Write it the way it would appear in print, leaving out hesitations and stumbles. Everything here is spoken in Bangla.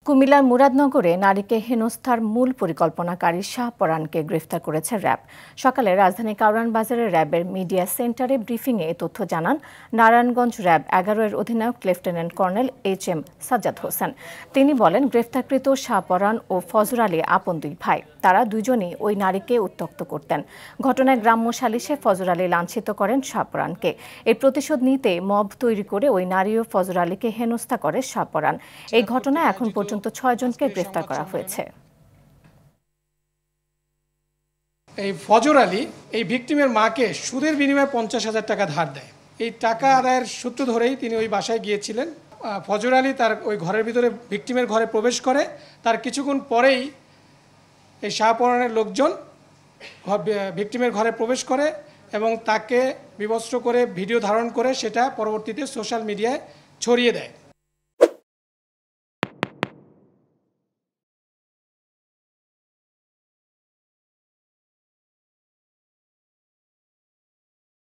কুমিল্লার মুরাদনগরে নারীকে হেনস্থার মূল পরিকল্পনাকারী শাহপরানকে গ্রেফতার করেছে র্যাব। সকালে রাজধানী কারওয়ান বাজারে র্যাবের মিডিয়া সেন্টারে ব্রিফিংয়ে এ তথ্য জানান নারায়ণগঞ্জ র্যাব 11-এর অধিনায়ক lieutenant colonel HM Sajjad Hossain. তিনি বলেন, গ্রেফতারকৃত শাহপরান ও ফজর আলী আপন দুই ভাই। তারা দুজনই ওই নারীকে উত্ত্যক্ত করতেন। ঘটনায় গ্রাম্য সালিশে ফজর আলী লাঞ্ছিত করেন শাহপরানকে। এর প্রতিশোধ নিতে মব তৈরি করে ওই নারী ও ফজর আলীকে হেনস্থা করে শাহপরান। এই ঘটনায় এখন পর্যন্ত 6 জনকে গ্রেফতার করা হয়েছে। এই ফজর আলী এই ভিকটিমের মাকে সুদের বিনিময়ে 50,000 টাকা ধার দেয়। এই টাকা আদায়ের সূত্র ধরেই তিনি ওই বাসায় গিয়েছিলেন। ফজর আলী তার ওই ঘরের ভিতরে ভিকটিমের ঘরে প্রবেশ করে। তার কিছুক্ষণ পরেই এই শাহপরানের লোকজন ভিকটিমের ঘরে প্রবেশ করে এবং তাকে বিবস্ত্র করে ভিডিও ধারণ করে সেটা পরবর্তীতে সোশ্যাল মিডিয়ায় ছড়িয়ে দেয়।